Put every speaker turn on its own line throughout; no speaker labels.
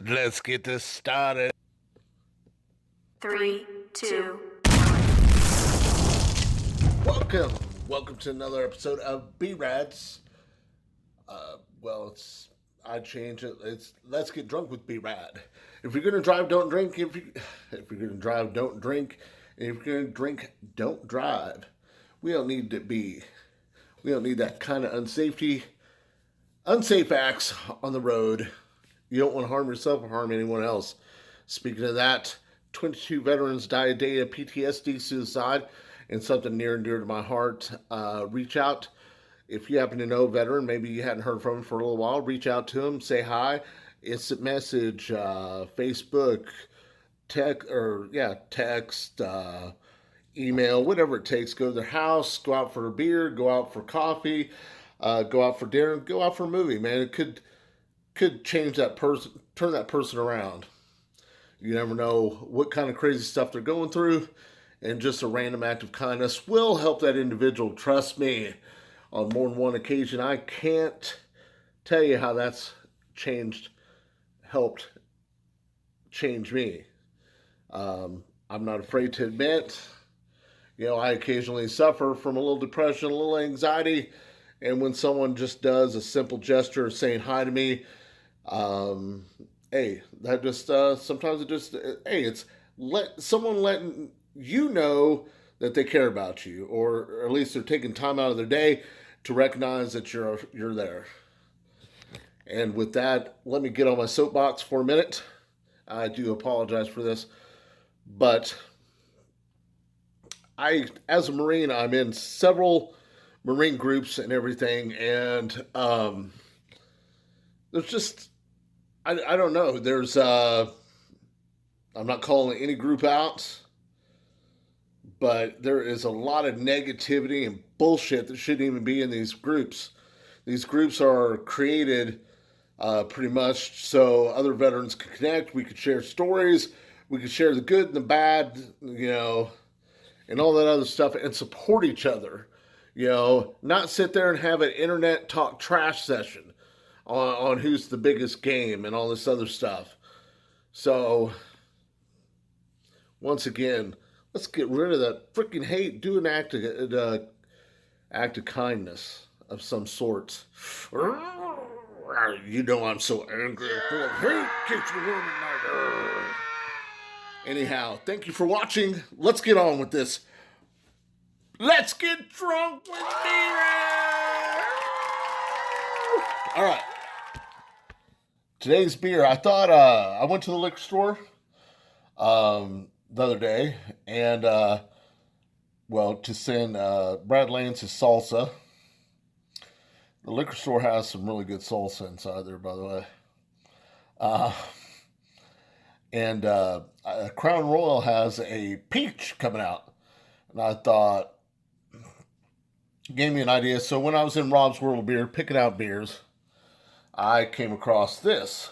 Let's get this started.
3, 2.
Welcome to another episode of B-Rad's. I'd change it. It's Let's Get Drunk with B-Rad. If you're gonna drive, don't drink. If you're gonna drive, don't drink. And if you're gonna drink, don't drive. We don't need to be. We don't need that kind of unsafe acts on the road. You don't want to harm yourself or harm anyone else. Speaking of that, 22 veterans died a day of PTSD, suicide, and something near and dear to my heart. Reach out if you happen to know a veteran. Maybe you hadn't heard from him for a little while. Reach out to him, say hi, instant message, Facebook, text, email, whatever it takes. Go to their house, go out for a beer, go out for coffee, go out for dinner, go out for a movie. Man, it could change that person, turn that person around. You never know what kind of crazy stuff they're going through, and just a random act of kindness will help that individual. Trust me, on more than one occasion. I can't tell you how that's helped change me. I'm not afraid to admit, I occasionally suffer from a little depression, a little anxiety, and when someone just does a simple gesture of saying hi to me, hey, that just sometimes it's someone letting you know that they care about you, or at least they're taking time out of their day to recognize that you're there. And with that, let me get on my soapbox for a minute. I do apologize for this, but as a Marine, I'm in several Marine groups and everything, and there's just I don't know. I'm not calling any group out, but there is a lot of negativity and bullshit that shouldn't even be in these groups. These groups are created pretty much so other veterans can connect. We could share stories. We could share the good and the bad, and all that other stuff, and support each other. Not sit there and have an internet talk trash session on who's the biggest game and all this other stuff. So, once again, let's get rid of that freaking hate. Do an act of kindness of some sort. I'm so angry. Full of hate. Keeps me warm at night. Anyhow, thank you for watching. Let's get on with this. Let's get drunk with B-Rad. All right. Today's beer. I thought I went to the liquor store the other day, and to send Brad Lance his salsa. The liquor store has some really good salsa inside there, by the way. And Crown Royal has a peach coming out, and I thought, gave me an idea. So when I was in Rob's World of Beer picking out beers, I came across this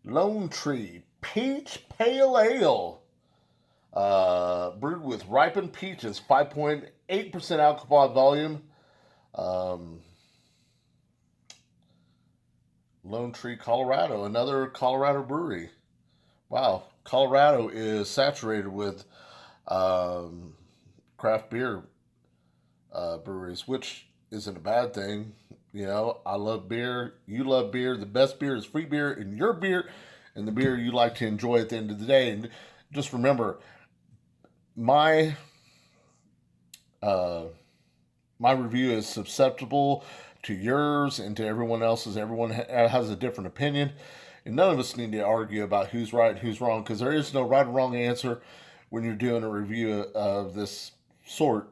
Lone Tree Peach Pale Ale, brewed with ripened peaches, 5.8% alcohol volume. Lone Tree, Colorado, another Colorado brewery. Wow, Colorado is saturated with craft beer breweries, which isn't a bad thing. I love beer. You love beer. The best beer is free beer, and your beer, and the beer you like to enjoy at the end of the day. And just remember, my review is susceptible to yours and to everyone else's. Everyone has a different opinion, and none of us need to argue about who's right and who's wrong, because there is no right or wrong answer when you're doing a review of this sort.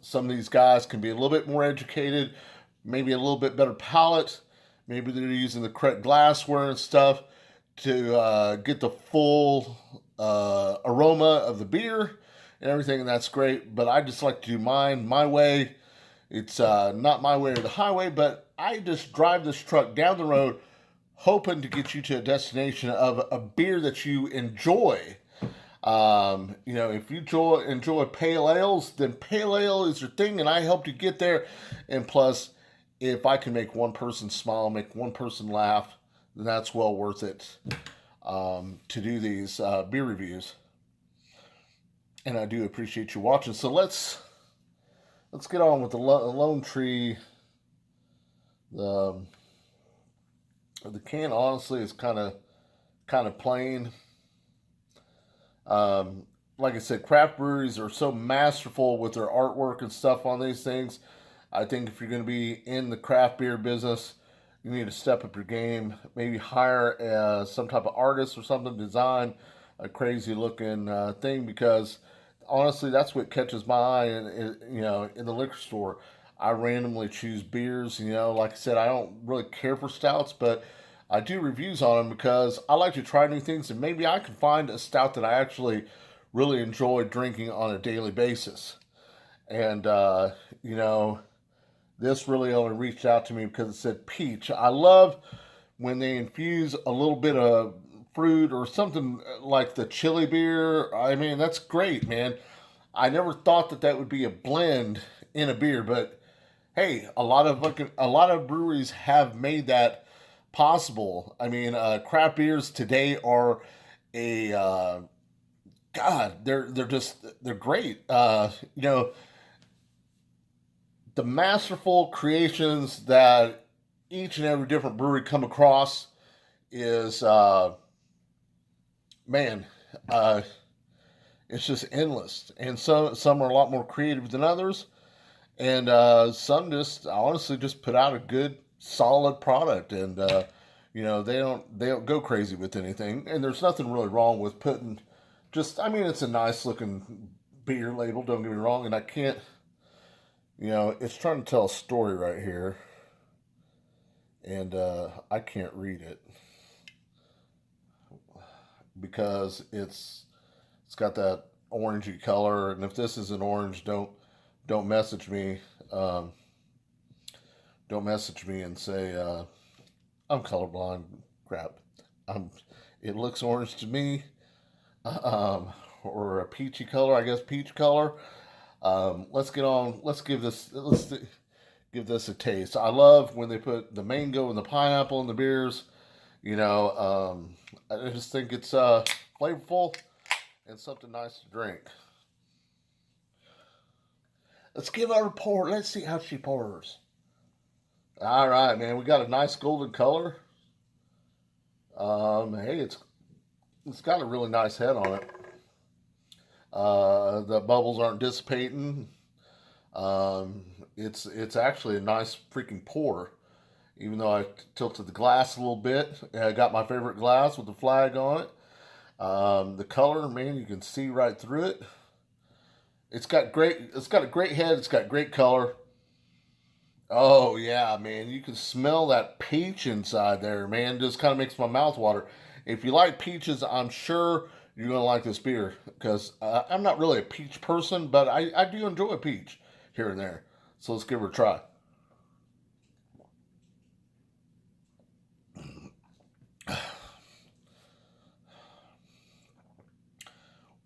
Some of these guys can be a little bit more educated, maybe a little bit better palate. Maybe they're using the correct glassware and stuff to get the full aroma of the beer and everything, and that's great. But I just like to do mine my way. It's not my way or the highway, but I just drive this truck down the road hoping to get you to a destination of a beer that you enjoy. If you enjoy pale ales, then pale ale is your thing, and I helped you get there. And plus, if I can make one person smile, make one person laugh, then that's well worth it to do these beer reviews. And I do appreciate you watching. So let's get on with the Lone Tree. The the can honestly is kind of plain. Um, like I said, craft breweries are so masterful with their artwork and stuff on these things. I think if you're going to be in the craft beer business, you need to step up your game. Maybe hire some type of artist or something, design a crazy looking thing, because honestly, that's what catches my eye. In the liquor store, I randomly choose beers. Like I said, I don't really care for stouts, but I do reviews on them because I like to try new things, and maybe I can find a stout that I actually really enjoy drinking on a daily basis. And you know, this really only reached out to me because it said peach. I love when they infuse a little bit of fruit or something like the chili beer. I mean, that's great, man. I never thought that would be a blend in a beer, but hey, a lot of breweries have made that possible. I mean, craft beers today are a God. They're great. The masterful creations that each and every different brewery come across is man, uh, it's just endless. And some are a lot more creative than others, and some just honestly just put out a good solid product, and they don't go crazy with anything. And there's nothing really wrong with putting just, I mean, it's a nice looking beer label, don't get me wrong, and I can't, it's trying to tell a story right here, and I can't read it because it's got that orangey color. And if this is an orange, don't message me. Um, don't message me and say I'm colorblind. Crap. Um, it looks orange to me, or a peachy color. I guess peach color. Let's get on. Let's give this a taste. I love when they put the mango and the pineapple in the beers. I just think it's flavorful and something nice to drink. Let's give her a pour. Let's see how she pours. All right, man. We got a nice golden color. Hey, it's got a really nice head on it. The bubbles aren't dissipating. Um, it's actually a nice freaking pour. Even though I tilted the glass a little bit, I got my favorite glass with the flag on it. The color, man, you can see right through it. It's got a great head. It's got great color. Oh yeah, man, you can smell that peach inside there, man. Just kind of makes my mouth water. If you like peaches, I'm sure you're gonna like this beer because I'm not really a peach person, but I do enjoy a peach here and there. So let's give her a try.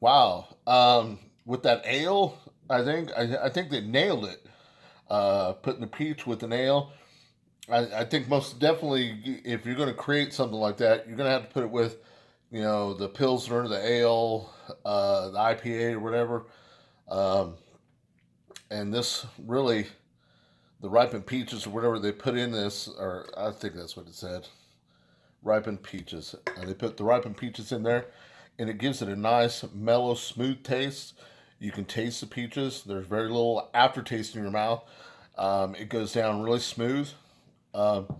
Wow. With that ale, I think they nailed it. Putting the peach with an ale. I think most definitely, if you're going to create something like that, you're going to have to put it with, the Pilsner, the ale, the IPA, or whatever. Um, and this really, the ripened peaches or whatever they put in this, or I think that's what it said, ripened peaches. And they put the ripened peaches in there, and it gives it a nice, mellow, smooth taste. You can taste the peaches. There's very little aftertaste in your mouth. It goes down really smooth. Um,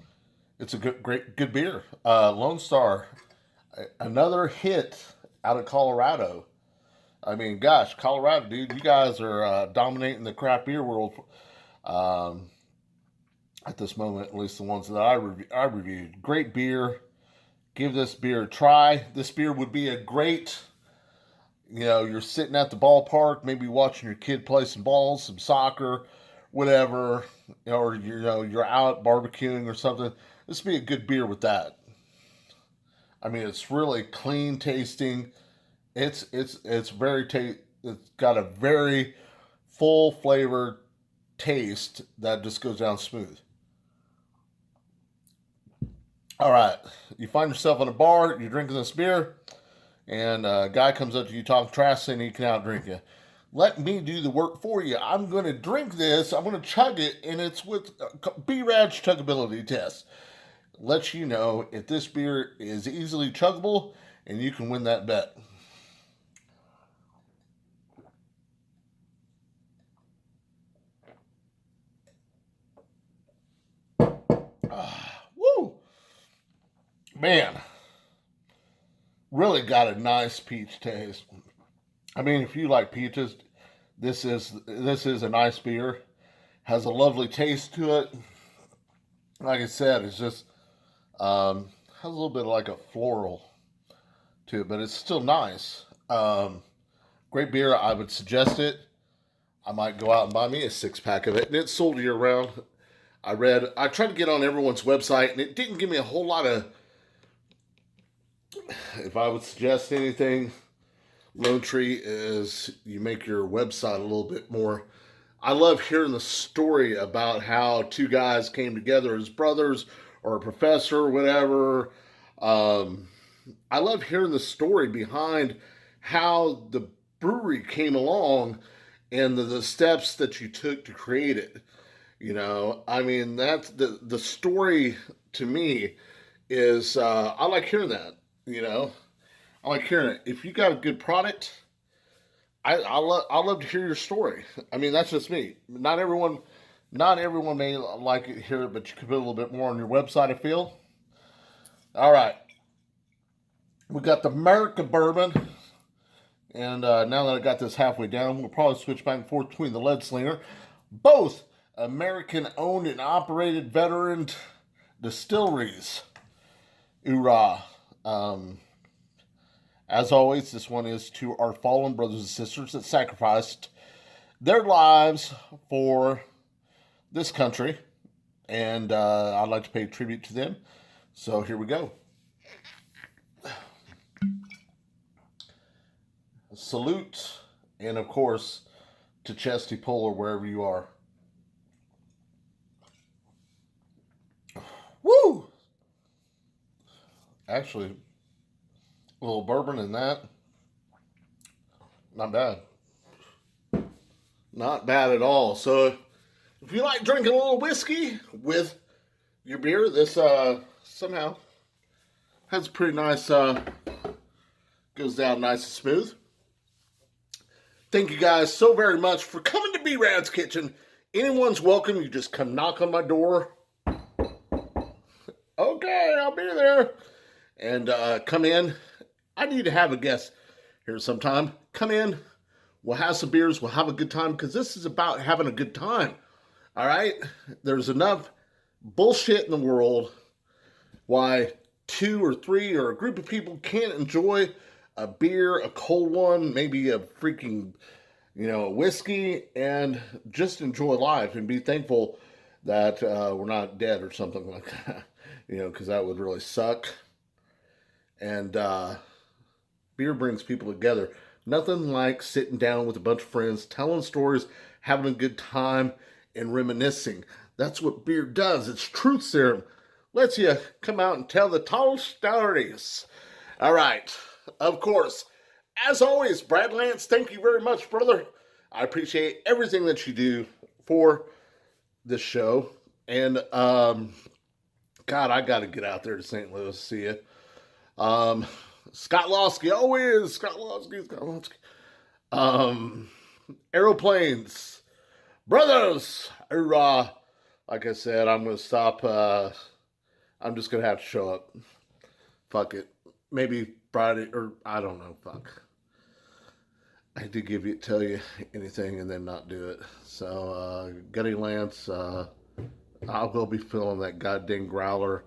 it's a good beer. Lone Star, another hit out of Colorado. I mean, gosh, Colorado, dude, you guys are dominating the craft beer world um, at this moment. At least the ones that I reviewed. Great beer. Give this beer a try. This beer would be a great. You're sitting at the ballpark, maybe watching your kid play some balls, some soccer, whatever, or you're out barbecuing or something. This would be a good beer with that. I mean, it's really clean tasting. It's very It's got a very full flavored taste that just goes down smooth. All right, you find yourself in a bar, you're drinking this beer, and a guy comes up to you talking trash saying he can outdrink you. Let me do the work for you. I'm going to drink this, I'm going to chug it, and it's with B-Rad's chuggability test. Lets you know if this beer is easily chuggable, and you can win that bet. Woo! Man, really got a nice peach taste. I mean, if you like peaches, this is a nice beer. Has a lovely taste to it. Like I said, it's just has a little bit of like a floral to it, but it's still nice. Great beer. I would suggest it. I might go out and buy me a 6 pack of it, and it's sold year round. I tried to get on everyone's website, and it didn't give me a whole lot of. If I would suggest anything, Lone Tree is you make your website a little bit more. I love hearing the story about how two guys came together as brothers or a professor or whatever. Um, I love hearing the story behind how the brewery came along and the steps that you took to create it. I mean, that's the story to me is I like hearing that. You know, I like hearing it. If you got a good product, I love to hear your story. I mean, that's just me. Not everyone may like it hear it, but you could put a little bit more on your website. I feel. All right, we got the America bourbon, and now that I got this halfway down, we'll probably switch back and forth between the Lead Slinger, both American owned and operated veteran distilleries. Hoorah! Um, As always, this one is to our fallen brothers and sisters that sacrificed their lives for this country, and I'd like to pay tribute to them. So here we go. Salute, and of course, to Chesty Pull or wherever you are. Woo! Actually, a little bourbon in that. Not bad. Not bad at all. So, if you like drinking a little whiskey with your beer, this somehow has a pretty nice, goes down nice and smooth. Thank you guys so very much for coming to B-Rad's Kitchen. Anyone's welcome. You just come knock on my door. Okay, I'll be there. And come in. I need to have a guest here sometime. Come in. We'll have some beers. We'll have a good time because this is about having a good time. All right? There's enough bullshit in the world why two or three or a group of people can't enjoy a beer, a cold one, maybe a freaking, whiskey, and just enjoy life and be thankful that we're not dead or something like that, because that would really suck. And beer brings people together. Nothing like sitting down with a bunch of friends, telling stories, having a good time, and reminiscing. That's what beer does. It's truth serum. Lets you come out and tell the tall stories. All right. Of course, as always, Brad Lance, thank you very much, brother. I appreciate everything that you do for this show. And, God, I got to get out there to St. Louis to see you. Scott Losky, always Scott Losky. Aeroplanes, brothers, hoorah. Like I said, I'm going to stop. I'm just going to have to show up. Fuck it. Maybe Friday, or I don't know. Fuck. I hate to tell you anything and then not do it. So, Gutty Lance, I will be filling that goddamn growler.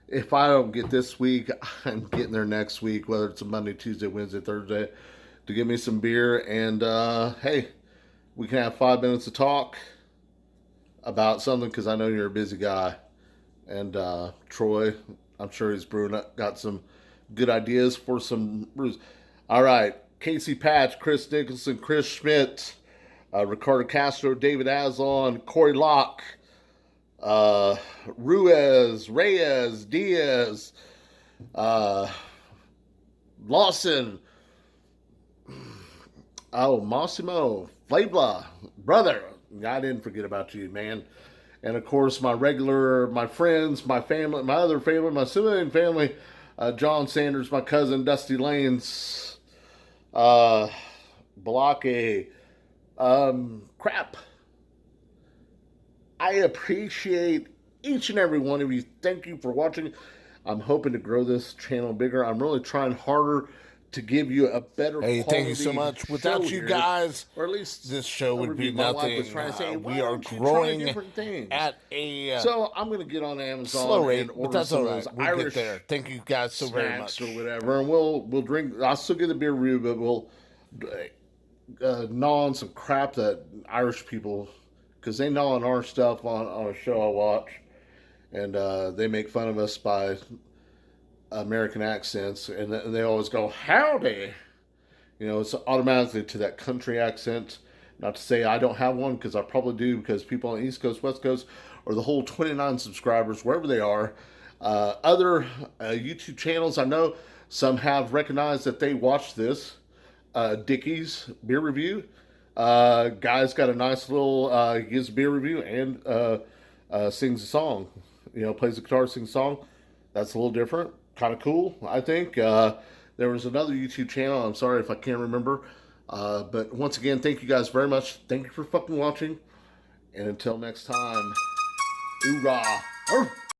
If I don't get this week, I'm getting there next week, whether it's a Monday, Tuesday, Wednesday, Thursday, to get me some beer. And hey, we can have 5 minutes to talk about something because I know you're a busy guy. And Troy, I'm sure he's brewing up, got some good ideas for some brews. All right, Casey Patch, Chris Nicholson, Chris Schmidt, Ricardo Castro, David Aslan, Corey Locke, Ruiz, Reyes, Diaz, uh, Lawson, oh, Massimo, Flavla, brother. I didn't forget about you, man. And of course, my friends, my family, my other family, my civilian family, John Sanders, my cousin, Dusty Lanes, uh, Balake, crap. I appreciate each and every one of you. Thank you for watching. I'm hoping to grow this channel bigger. I'm really trying harder to give you a better
Hey,
quality
thank you so much.
show
Without you
here,
guys,
or at least
this show would be
my wife was
nothing.
trying to say, why
We are
don't you try
growing
different things?
at a
So I'm going to get on Amazon
slow
and
rate, but
order
that's
some
all
of those
right. We'll
Irish
get there. Thank you guys so very
snacks
much.
or whatever, and we'll drink. I'll still get the beer review, but we'll gnaw on some crap that Irish people, because they gnaw on our stuff on a show I watch, and they make fun of us by American accents, and they always go howdy. You know, it's automatically to that country accent. Not to say I don't have one, because I probably do, because people on the East Coast, West Coast, or the whole 29 subscribers, wherever they are, other YouTube channels, I know some have recognized that they watch this. Dickie's beer review. Guy's got a nice little, he gives a beer review and sings a song. You know, plays the guitar, sings a song. That's a little different. Kind of cool, I think. There was another YouTube channel. I'm sorry if I can't remember. But once again, thank you guys very much. Thank you for fucking watching. And until next time, oorah.